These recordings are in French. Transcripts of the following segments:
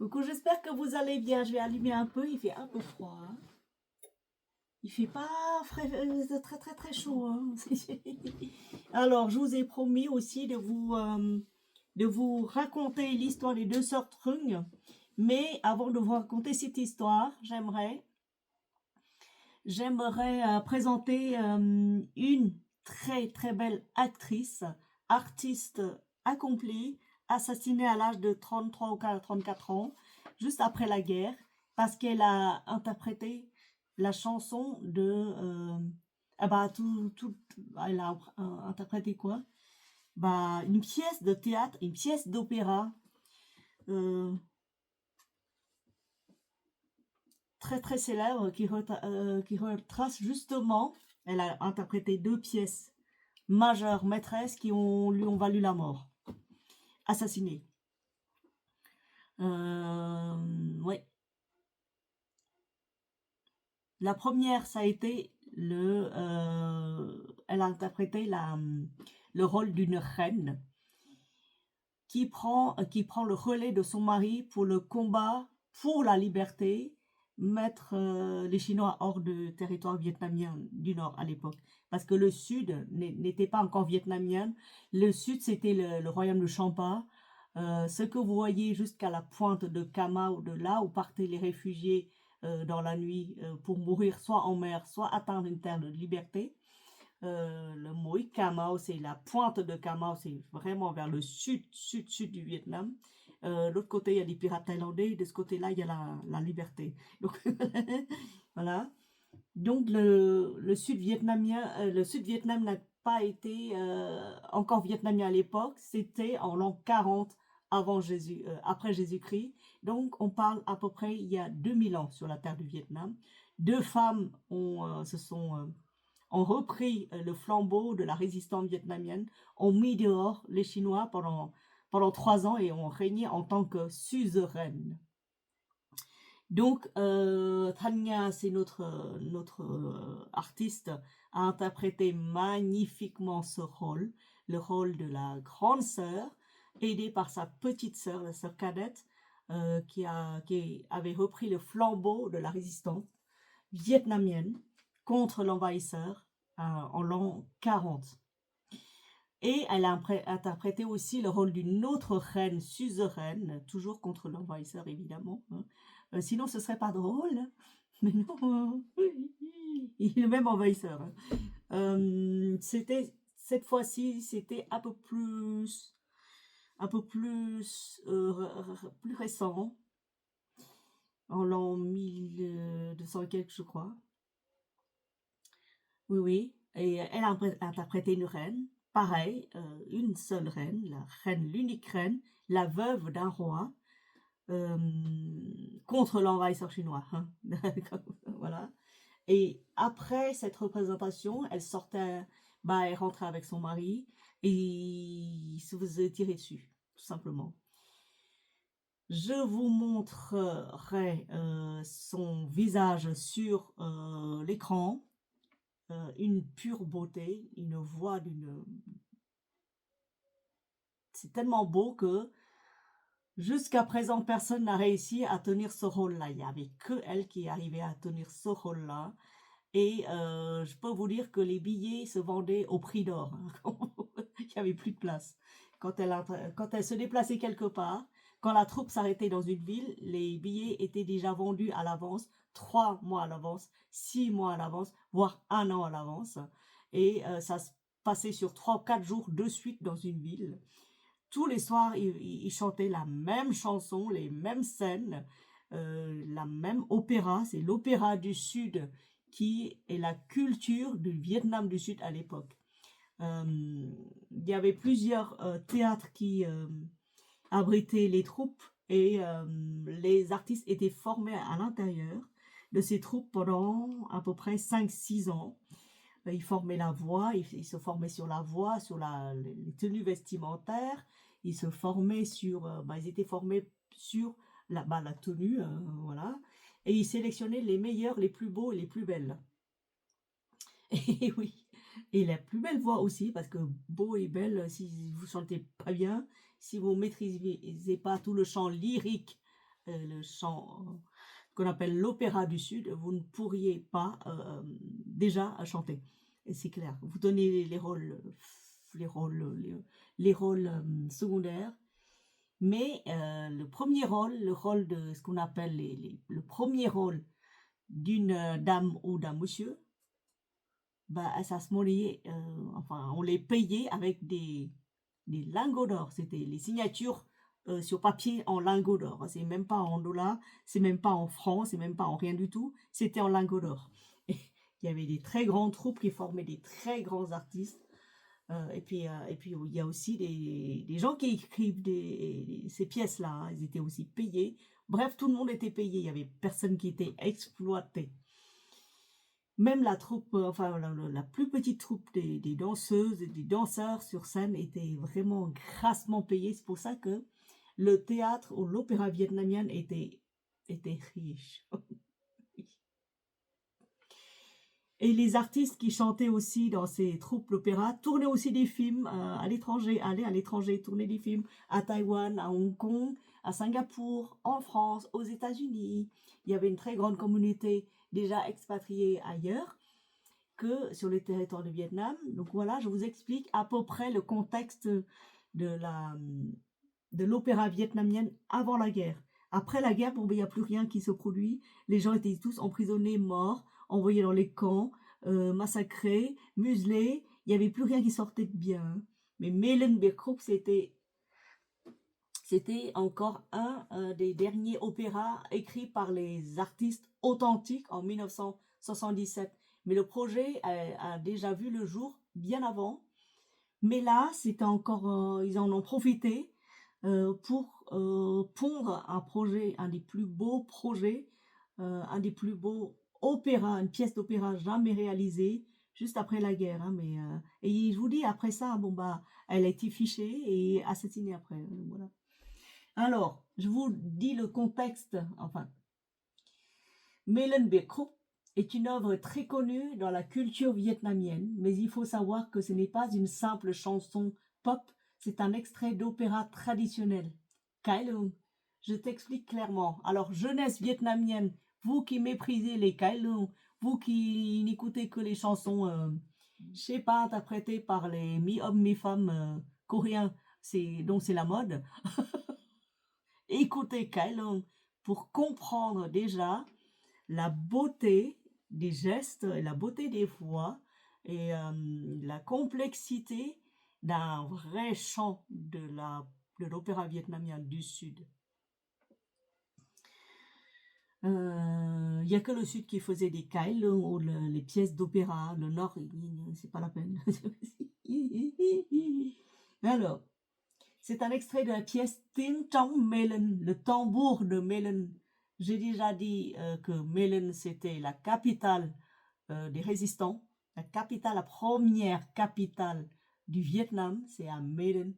Coucou, j'espère que vous allez bien. Je vais allumer un peu, il fait un peu froid, hein. Il fait pas très très très chaud, hein. Alors, je vous ai promis aussi de vous raconter l'histoire des deux sœurs Trung. Mais avant de vous raconter cette histoire, j'aimerais présenter une très très belle actrice, artiste accomplie, assassinée à l'âge de 33 ou 34 ans, juste après la guerre, parce qu'elle a interprété la chanson de... elle a interprété quoi? Bah, une pièce de théâtre, une pièce d'opéra. euh, Très très célèbre qui retrace justement, elle a interprété deux pièces majeures maîtresses lui ont valu la mort, assassinée. Ouais. La première, ça a été elle a interprété le rôle d'une reine qui prend le relais de son mari pour le combat pour la liberté, mettre les Chinois hors du territoire vietnamien du Nord à l'époque. Parce que le Sud n'était pas encore vietnamien. Le Sud, c'était le royaume de Champa. Ce que vous voyez jusqu'à la pointe de Cama ou de là où partaient les réfugiés dans la nuit pour mourir soit en mer, soit atteindre une terre de liberté. Le Mui Camao, c'est la pointe de Camao, c'est vraiment vers le sud du Vietnam. L'autre côté, il y a des pirates thaïlandais, de ce côté-là, il y a la liberté. Donc, voilà. Donc, le sud vietnamien, le sud Vietnam n'a pas été encore vietnamien à l'époque, c'était en l'an 40 après Jésus-Christ. Donc, on parle à peu près il y a 2000 ans sur la terre du Vietnam. Deux femmes ont repris le flambeau de la résistance vietnamienne, ont mis dehors les Chinois pendant 3 ans et ont régné en tant que suzeraines. Donc, Tanya, c'est notre artiste, a interprété magnifiquement ce rôle, le rôle de la grande sœur, aidée par sa petite sœur, la sœur cadette, qui avait repris le flambeau de la résistance vietnamienne contre l'envahisseur en l'an 40. Et elle a interprété aussi le rôle d'une autre reine suzeraine, toujours contre l'envahisseur évidemment, hein. Sinon ce serait pas drôle, hein. Mais non, il est le même envahisseur, hein. Cette fois-ci, c'était un peu plus récent, en l'an 1200 et quelques, je crois. Oui, oui. Et elle a interprété une reine, pareil, une seule reine, l'unique reine, la veuve d'un roi, contre l'envahisseur chinois, hein. Voilà. Et après cette représentation, elle rentrait avec son mari et il se faisait tirer dessus, tout simplement. Je vous montrerai son visage sur l'écran. Une pure beauté, une voix c'est tellement beau que jusqu'à présent personne n'a réussi à tenir ce rôle-là. Il n'y avait que elle qui arrivait à tenir ce rôle-là. Et je peux vous dire que les billets se vendaient au prix d'or, hein. Il n'y avait plus de place. Quand elle se déplaçait quelque part, quand la troupe s'arrêtait dans une ville, les billets étaient déjà vendus à l'avance, 3 mois à l'avance, 6 mois à l'avance, voire 1 an à l'avance. Et ça se passait sur 3 ou 4 jours de suite dans une ville. Tous les soirs, ils chantaient la même chanson, les mêmes scènes, la même opéra. C'est l'opéra du Sud qui est la culture du Vietnam du Sud à l'époque. Il y avait plusieurs théâtres qui abritaient les troupes et les artistes étaient formés à l'intérieur de ces troupes pendant à peu près 5-6 ans. Ils formaient la voix, ils se formaient sur la voix, sur les tenues vestimentaires, ils se formaient ils étaient formés sur la tenue, voilà, et ils sélectionnaient les meilleurs, les plus beaux et les plus belles. Et oui, et la plus belle voix aussi, parce que beau et belle, si vous chantez pas bien, si vous maîtrisez pas tout le chant lyrique le chant qu'on appelle l'opéra du Sud, vous ne pourriez pas déjà chanter. Et c'est clair. Vous donnez les rôles secondaires, mais le premier rôle, le rôle de ce qu'on appelle le premier rôle d'une dame ou d'un monsieur, bah, ça se monnayait, enfin, on les payait avec des lingots d'or. C'était les signatures sur papier en lingots d'or. C'est même pas en dollars, c'est même pas en francs, c'est même pas en rien du tout. C'était en lingots d'or. Et il y avait des très grandes troupes qui formaient des très grands artistes. Et puis il y a aussi des gens qui écrivent ces pièces-là, hein. Ils étaient aussi payés. Bref, tout le monde était payé. Il y avait personne qui était exploité. Même la troupe, enfin la plus petite troupe des danseuses et des danseurs sur scène était vraiment grassement payée. C'est pour ça que le théâtre ou l'opéra vietnamien était riche. Et les artistes qui chantaient aussi dans ces troupes d'opéra tournaient aussi des films à l'étranger, allaient à l'étranger tourner des films à Taïwan, à Hong Kong, à Singapour, en France, aux États-Unis. Il y avait une très grande communauté déjà expatriée ailleurs que sur le territoire du Vietnam. Donc voilà, je vous explique à peu près le contexte de l'opéra vietnamien avant la guerre. Après la guerre, bon, ben, il n'y a plus rien qui se produit. Les gens étaient tous emprisonnés, morts, envoyés dans les camps, massacrés, muselés. Il n'y avait plus rien qui sortait de bien. Mais Meilenbergkrupp, c'était encore un des derniers opéras écrits par les artistes authentiques en 1977. Mais le projet a déjà vu le jour bien avant. Mais là, c'était encore, ils en ont profité pour pondre un projet, un des plus beaux projets, un des plus beaux opéras, une pièce d'opéra jamais réalisée, juste après la guerre. Hein, mais, et je vous dis, après ça, bon, bah, elle a été fichée et assassinée après. Voilà. Alors, je vous dis le contexte, enfin. Meilenbergkrupp est une œuvre très connue dans la culture vietnamienne, mais il faut savoir que ce n'est pas une simple chanson pop, c'est un extrait d'opéra traditionnel. Cai Lung, je t'explique clairement. Alors, jeunesse vietnamienne, vous qui méprisez les Cai Lung, vous qui n'écoutez que les chansons, je sais pas, interprétées par les mi-hommes, mi-femmes coréens, donc c'est la mode. Écoutez Cai Lung pour comprendre déjà la beauté des gestes et la beauté des voix et la complexité d'un vrai chant de l'opéra vietnamien du Sud. Il n'y a que le Sud qui faisait des Cai ou les pièces d'opéra. Le Nord, c'est pas la peine. Alors, c'est un extrait de la pièce Tin Trong Melen, le tambour de Melen. J'ai déjà dit que Melen, c'était la capitale des résistants, la première capitale du Vietnam, c'est à Melen,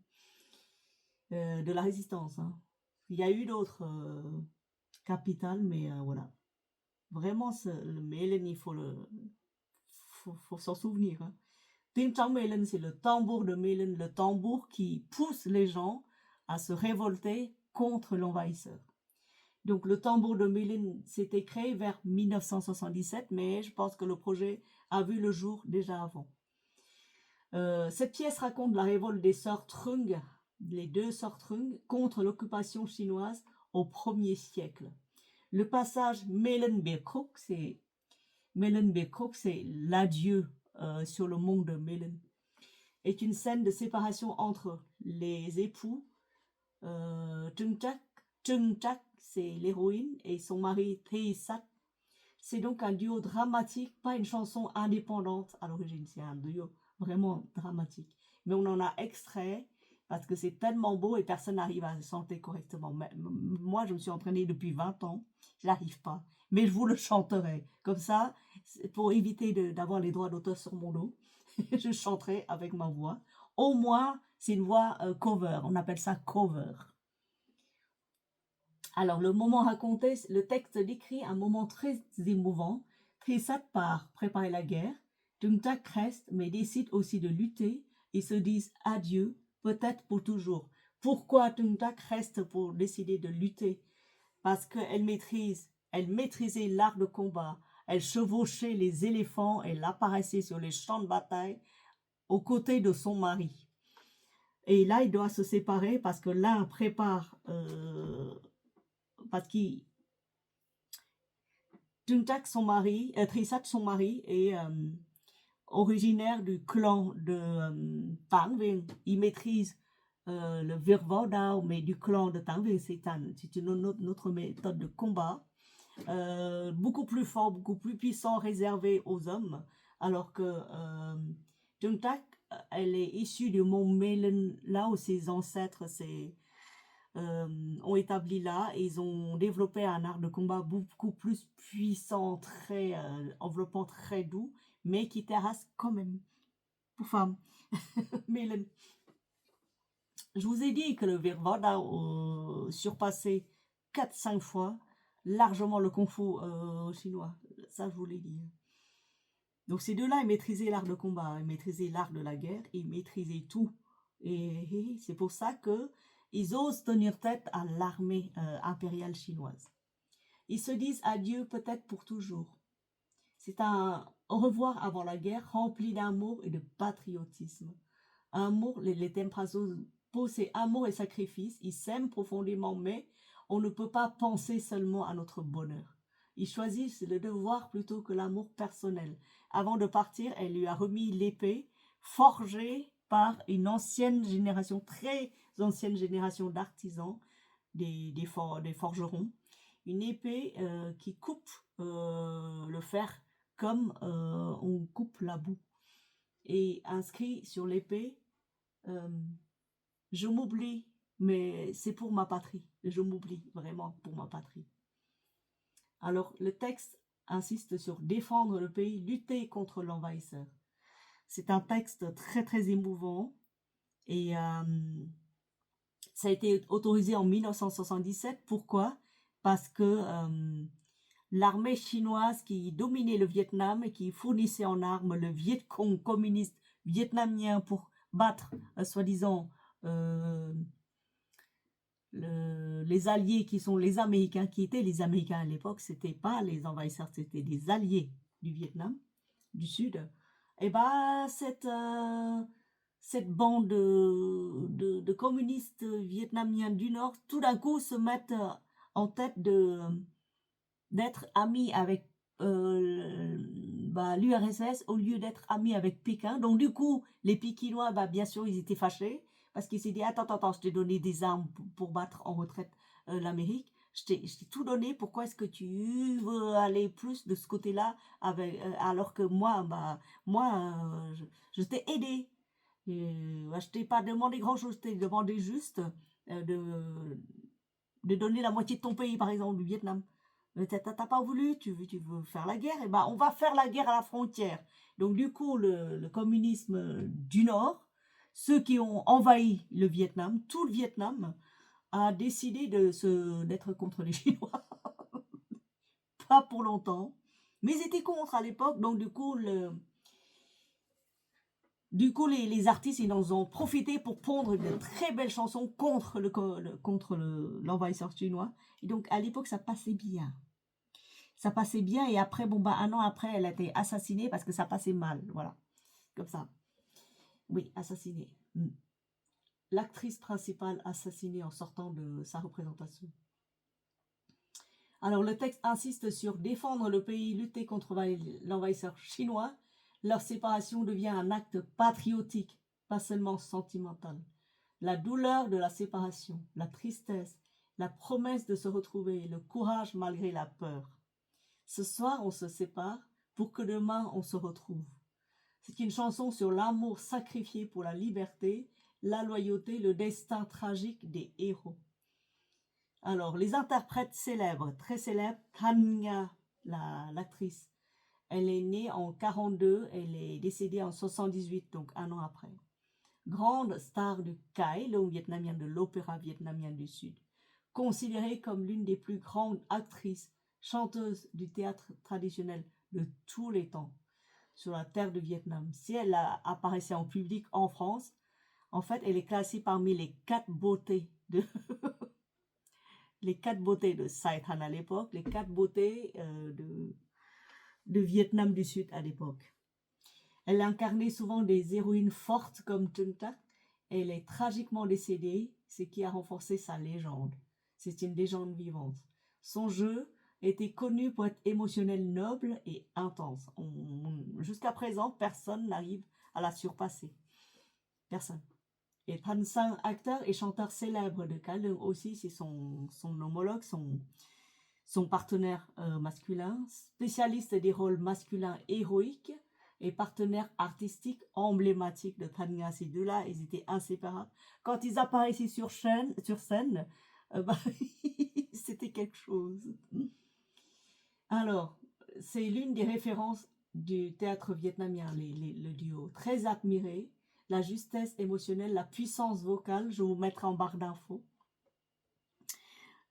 de la résistance. Hein. Il y a eu d'autres capitales, mais voilà. Vraiment, le Melen, il faut s'en souvenir. Hein. Tin Trong Melen, c'est le tambour de Melen, le tambour qui pousse les gens à se révolter contre l'envahisseur. Donc le tambour de Melen s'était créé vers 1977, mais je pense que le projet a vu le jour déjà avant. Cette pièce raconte la révolte des sœurs Trung, les deux sœurs Trung, contre l'occupation chinoise au 1er siècle. Le passage Meilenbergkrupp, c'est l'adieu sur le mont de Melen, est une scène de séparation entre les époux Trung Trắc, c'est l'héroïne, et son mari Thé Sat. C'est donc un duo dramatique, pas une chanson indépendante à l'origine, c'est un duo vraiment dramatique. Mais on en a extrait parce que c'est tellement beau et personne n'arrive à chanter correctement. Moi, je me suis entraînée depuis 20 ans, je n'arrive pas. Mais je vous le chanterai. Comme ça, pour éviter d'avoir les droits d'auteur sur mon dos, je chanterai avec ma voix. Au moins, c'est une voix cover, on appelle ça cover. Alors, le moment raconté, le texte décrit un moment très émouvant. Très Sat part préparer la guerre. Trung Trắc reste, mais décide aussi de lutter. Ils se disent adieu, peut-être pour toujours. Pourquoi Trung Trắc reste pour décider de lutter? parce qu'elle maîtrisait l'art de combat. Elle chevauchait les éléphants, elle apparaissait sur les champs de bataille aux côtés de son mari. Et là, il doit se séparer parce que l'un prépare, parce qu'il Tungtak, son mari, Trisat, son mari, est originaire du clan de Tang Vinh. Il maîtrise le Virvo Dao, mais du clan de Tang Vinh, c'est une autre méthode de combat. Beaucoup plus fort, beaucoup plus puissant, réservé aux hommes, alors que Tungtak, elle est issue du mont Melen, là où ses ancêtres ont établi là, et ils ont développé un art de combat beaucoup plus puissant, très enveloppant, très doux, mais qui terrasse quand même pour femmes. Melen. Je vous ai dit que le Virvada surpassait 4-5 fois largement le Kung Fu chinois. Ça, je vous l'ai dit. Donc ces deux-là, ils maîtrisaient l'art de combat, ils maîtrisaient l'art de la guerre, ils maîtrisaient tout. Et c'est pour ça que ils osent tenir tête à l'armée impériale chinoise. Ils se disent adieu peut-être pour toujours. C'est un au revoir avant la guerre rempli d'amour et de patriotisme. Amour, les Temprazos, c'est amour et sacrifice. Ils s'aiment profondément, mais on ne peut pas penser seulement à notre bonheur. Ils choisissent le devoir plutôt que l'amour personnel. Avant de partir, elle lui a remis l'épée forgée par une ancienne génération, très ancienne génération d'artisans, des forgerons. Une épée qui coupe le fer comme on coupe la boue. Et inscrit sur l'épée, je m'oublie, mais c'est pour ma patrie. Je m'oublie vraiment pour ma patrie. Alors, le texte insiste sur défendre le pays, lutter contre l'envahisseur. C'est un texte très, très émouvant. Et ça a été autorisé en 1977. Pourquoi? Parce que l'armée chinoise qui dominait le Vietnam et qui fournissait en armes le Viet Cong communiste vietnamien pour battre, soi-disant, les alliés qui sont les Américains, qui étaient les Américains à l'époque, c'était pas les envahisseurs, c'était des alliés du Vietnam, du Sud. Et bah cette bande de communistes vietnamiens du Nord, tout d'un coup se mettent en tête d'être amis avec l'URSS au lieu d'être amis avec Pékin. Donc du coup, les Pékinois, bien sûr, ils étaient fâchés parce qu'ils s'est dit, attends, je t'ai donné des armes pour battre en retraite l'Amérique. Je t'ai tout donné, pourquoi est-ce que tu veux aller plus de ce côté-là alors que moi, je t'ai aidé. Je t'ai pas demandé grand-chose, je t'ai demandé juste de donner la moitié de ton pays, par exemple, du Vietnam. Mais t'as pas voulu, tu veux faire la guerre, et on va faire la guerre à la frontière. Donc du coup, le communisme du Nord, ceux qui ont envahi le Vietnam, tout le Vietnam, a décidé d'être contre les Chinois. Pas pour longtemps. Mais ils étaient contre à l'époque, donc du coup, les artistes, ils en ont profité pour pondre de très belles chansons contre l'envahisseur chinois. Et donc, à l'époque, ça passait bien. Ça passait bien, et après, un an après, elle a été assassinée parce que ça passait mal. Voilà. Comme ça. Oui, assassinée. L'actrice principale assassinée en sortant de sa représentation. Alors, le texte insiste sur défendre le pays, lutter contre l'envahisseur chinois. Leur séparation devient un acte patriotique, pas seulement sentimental. La douleur de la séparation, la tristesse, la promesse de se retrouver, le courage malgré la peur. Ce soir, on se sépare pour que demain, on se retrouve. C'est une chanson sur l'amour sacrifié pour la liberté, la loyauté, le destin tragique des héros. Alors, les interprètes célèbres, très célèbres, Tanya, l'actrice, elle est née en 42, elle est décédée en 78, donc un an après. Grande star du Cai, le vietnamien de l'opéra vietnamien du Sud, considérée comme l'une des plus grandes actrices, chanteuses du théâtre traditionnel de tous les temps, sur la terre de Vietnam. Si elle apparaissait en public en France, en fait, elle est classée parmi les 4 beautés les 4 beautés de Saipan à l'époque, les 4 beautés de Vietnam du Sud à l'époque. Elle incarnait souvent des héroïnes fortes comme Tung Tak. Elle est tragiquement décédée, ce qui a renforcé sa légende. C'est une légende vivante. Son jeu était connu pour être émotionnel, noble et intense. Jusqu'à présent, personne n'arrive à la surpasser. Personne. Et Tan Sang, acteur et chanteur célèbre de Kalung aussi, c'est son homologue, son partenaire masculin, spécialiste des rôles masculins héroïques et partenaire artistique emblématique de Tanya. Ces deux-là, ils étaient inséparables. Quand ils apparaissaient sur scène, bah, c'était quelque chose. Alors, c'est l'une des références du théâtre vietnamien, le duo. Très admiré, la justesse émotionnelle, la puissance vocale, je vous mettrai en barre d'infos.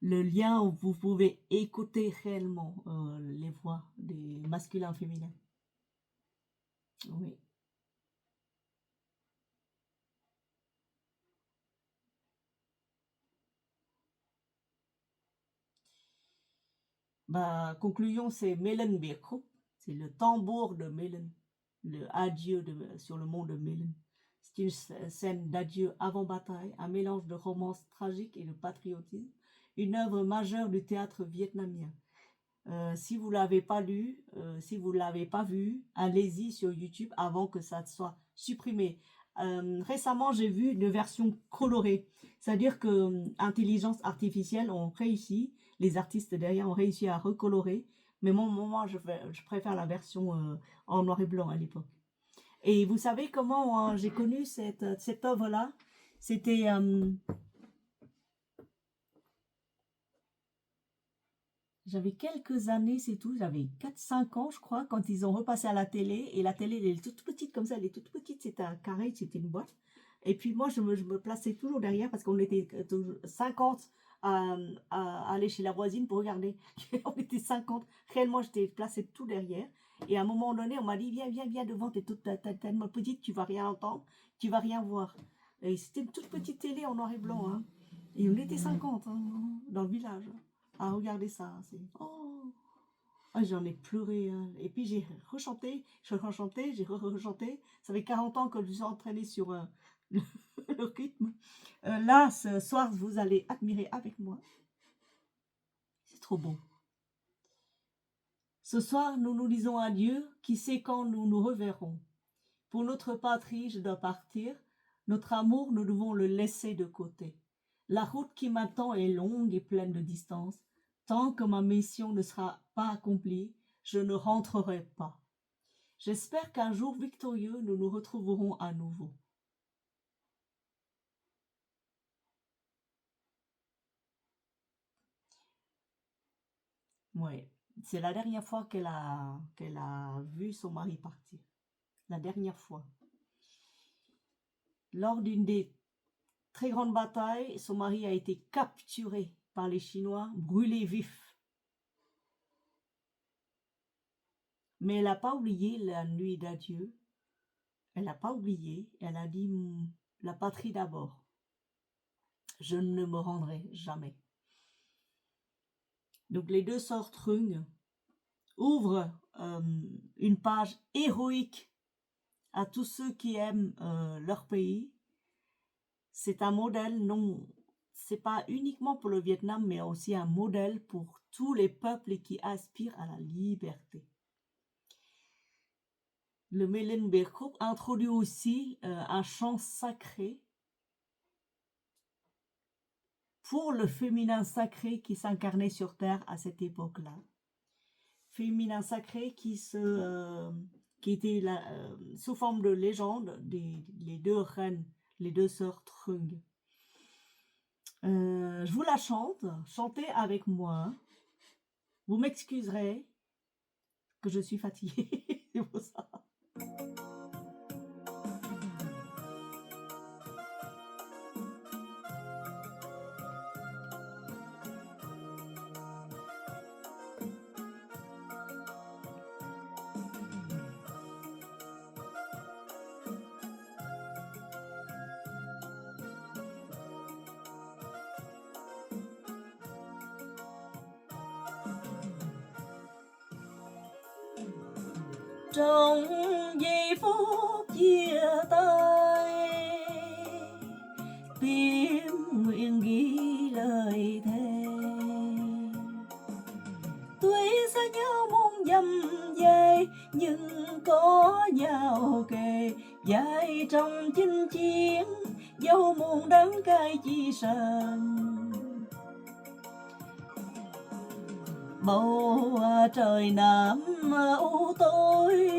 Le lien où vous pouvez écouter réellement les voix des masculins et féminins. Oui. Bah, conclusion, c'est Melen Birkhoop. C'est le tambour de Melen. Le adieu sur le mont de Melen. C'est une scène d'adieu avant bataille, un mélange de romance tragique et de patriotisme. Une œuvre majeure du théâtre vietnamien. Si vous l'avez pas lu, si vous l'avez pas vu, allez-y sur YouTube avant que ça soit supprimé. Récemment, j'ai vu une version colorée. C'est-à-dire que intelligence artificielle ont réussi, les artistes derrière ont réussi à recolorer. Mais moi, je préfère la version en noir et blanc à l'époque. Et vous savez comment j'ai connu cette œuvre-là? C'était j'avais quelques années, c'est tout. J'avais 4-5 ans, je crois, quand ils ont repassé à la télé. Et la télé, elle est toute petite comme ça. Elle est toute petite. C'était un carré, c'était une boîte. Et puis moi, je me plaçais toujours derrière parce qu'on était 50 à aller chez la voisine pour regarder. On était 50. Réellement, j'étais placée tout derrière. Et à un moment donné, on m'a dit, viens devant, t'es tellement petite, tu vas rien entendre, tu vas rien voir. Et c'était une toute petite télé en noir et blanc. Hein. Et on était 50 hein, dans le village. À regarder ça. Oh, ah, j'en ai pleuré. Hein. Et puis j'ai rechanté, j'ai rechanté. Ça fait 40 ans que je suis entraînée sur le rythme. Là, ce soir, vous allez admirer avec moi. C'est trop beau. Ce soir, nous nous disons adieu. Qui sait quand nous nous reverrons. Pour notre patrie, je dois partir. Notre amour, nous devons le laisser de côté. La route qui m'attend est longue et pleine de distance. Tant que ma mission ne sera pas accomplie, je ne rentrerai pas. J'espère qu'un jour victorieux, nous nous retrouverons à nouveau. Ouais, c'est la dernière fois qu'elle a vu son mari partir. La dernière fois. Lors d'une des très grandes batailles, son mari a été capturé par les Chinois, brûlé vif. Mais elle n'a pas oublié la nuit d'adieu. Elle n'a pas oublié. Elle a dit la patrie d'abord. Je ne me rendrai jamais. Donc les deux sœurs Trung ouvrent une page héroïque à tous ceux qui aiment leur pays. C'est un modèle, non, c'est pas uniquement pour le Vietnam, mais aussi un modèle pour tous les peuples qui aspirent à la liberté. Le Melen Birkhoop introduit aussi un chant sacré pour le féminin sacré qui s'incarnait sur Terre à cette époque-là. Féminin sacré qui était sous forme de légende les deux reines, les deux sœurs Trung. Je vous la chante, chantez avec moi. Vous m'excuserez que je suis fatiguée, c'est pour ça. Trong giây phút chia tay, tim nguyện ghi lời thề. Tuy xa nhau muôn dặm dài, nhưng có nhau kề vai trong chinh chiến, dẫu muôn đắng cay chi sờn. Bầu trời Nam u tối,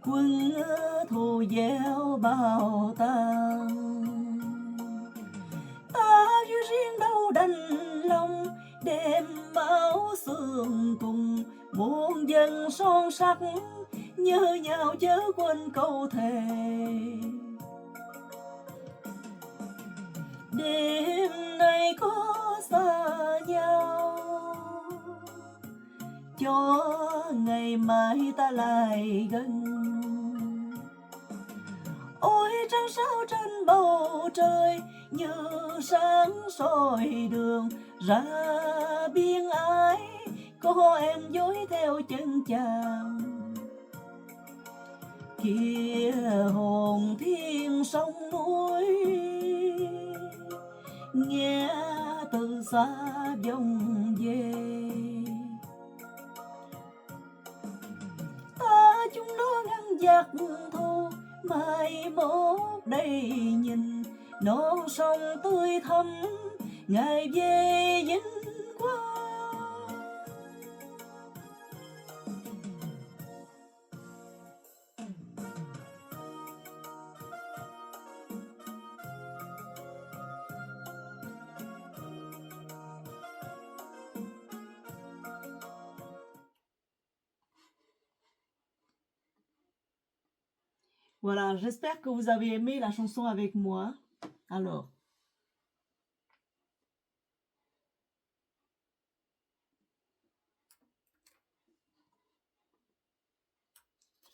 quân thù gieo bao tang. Ta như riêng đâu đành lòng, đêm máu xương cùng muôn dân son sắc, nhớ nhau chớ quên câu thề. Đêm nay có xa nhau, cho ngày mai ta lại gần. Ôi trăng sao trên bầu trời, như sáng soi đường ra biên ái, có em dối theo chân chàng. Kia hồn thiên sông núi, nghe từ xa vọng về. Ta chúng nó ngăn giặc thù, mai mốt đây nhìn non sông tươi thắm, ngày về vinh quang. Voilà, j'espère que vous avez aimé la chanson avec moi. Alors,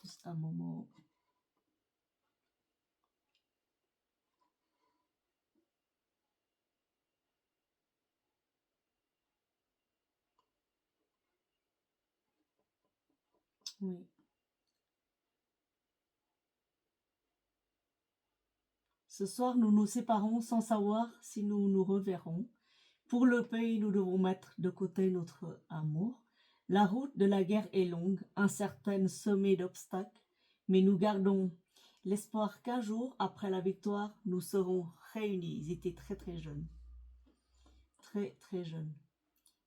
juste un moment. Oui. Ce soir, nous nous séparons sans savoir si nous nous reverrons. Pour le pays, nous devons mettre de côté notre amour. La route de la guerre est longue, incertaine, semée d'obstacles, mais nous gardons l'espoir qu'un jour, après la victoire, nous serons réunis. Ils étaient très très jeunes. Très très jeunes.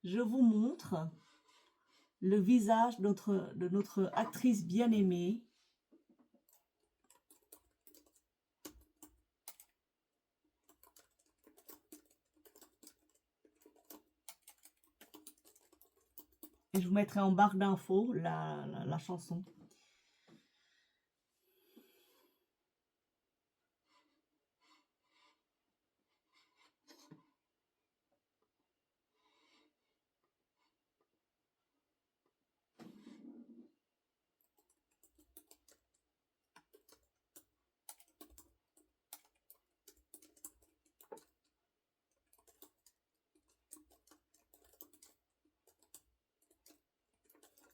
Je vous montre le visage de notre actrice bien-aimée. Et je vous mettrai en barre d'infos la chanson.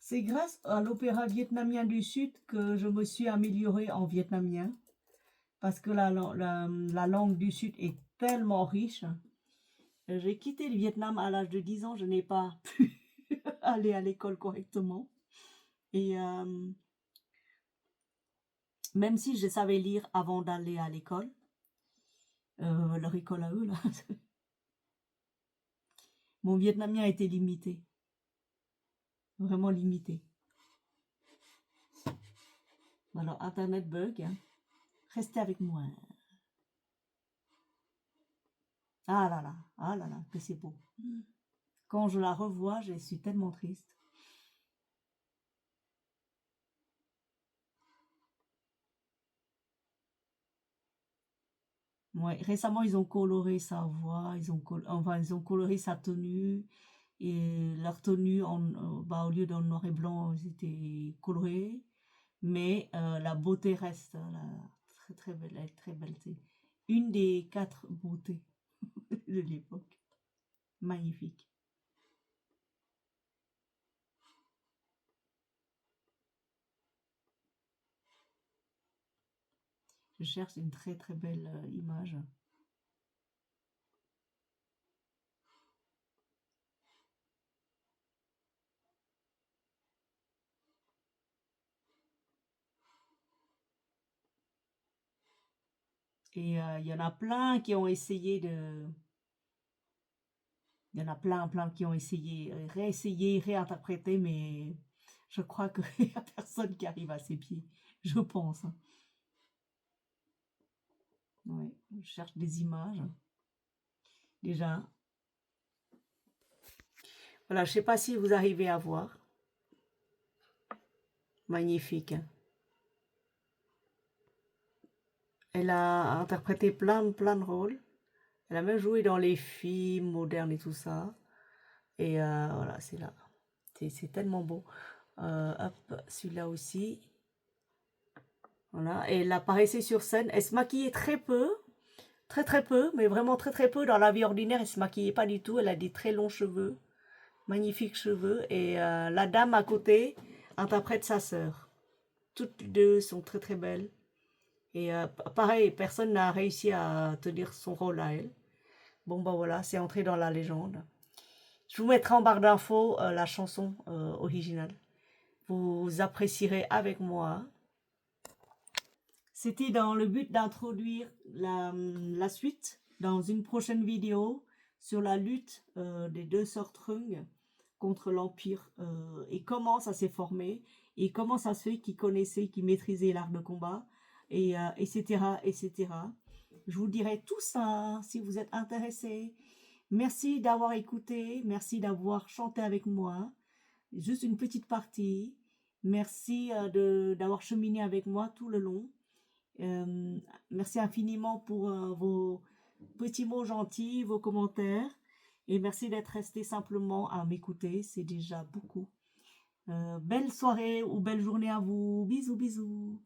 C'est grâce à l'opéra vietnamien du Sud que je me suis améliorée en vietnamien. Parce que la langue du Sud est tellement riche. J'ai quitté le Vietnam à l'âge de 10 ans. Je n'ai pas pu aller à l'école correctement. Et même si je savais lire avant d'aller à l'école, leur école à eux, là, mon vietnamien était limité. Vraiment limité. Alors, Internet bug. Restez avec moi. Ah là là, que c'est beau. Quand je la revois, je suis tellement triste. Ouais, récemment, ils ont coloré sa voix, ils ont coloré sa tenue. Et leur tenue, au lieu d'un noir et blanc, c'était coloré. Mais la beauté reste très très belle, elle est très belle. C'est une des 4 beautés de l'époque. Magnifique. Je cherche une très très belle image. Et il y en a plein qui ont essayé de... Il y en a plein qui ont essayé, réessayé, réinterprété, mais je crois qu'il n'y a personne qui arrive à ses pieds. Je pense, hein. Ouais, je cherche des images. Déjà. Voilà, je ne sais pas si vous arrivez à voir. Magnifique, hein. Elle a interprété plein de rôles. Elle a même joué dans les films modernes et tout ça. Et voilà, c'est là. C'est tellement beau. Hop, celui-là aussi. Voilà, et elle apparaissait sur scène. Elle se maquillait très peu. Très peu, mais vraiment très peu. Dans la vie ordinaire, elle se maquillait pas du tout. Elle a des très longs cheveux. Magnifiques cheveux. Et la dame à côté interprète sa sœur. Toutes les deux sont très belles. Et pareil, personne n'a réussi à tenir son rôle à elle. Bon, bah voilà, c'est entré dans la légende. Je vous mettrai en barre d'infos la chanson originale. Vous apprécierez avec moi. C'était dans le but d'introduire la suite dans une prochaine vidéo sur la lutte des deux sœurs Trung contre l'Empire et comment ça s'est formé et comment ça se fait qu'ils connaissaient, qu'ils maîtrisaient l'art de combat, et etc., etc. Je vous dirai tout ça si vous êtes intéressés. Merci d'avoir écouté, merci d'avoir chanté avec moi. Juste une petite partie. Merci d'avoir cheminé avec moi tout le long. Merci infiniment pour vos petits mots gentils, vos commentaires. Et merci d'être resté simplement à m'écouter. C'est déjà beaucoup. Belle soirée ou belle journée à vous. Bisous, bisous.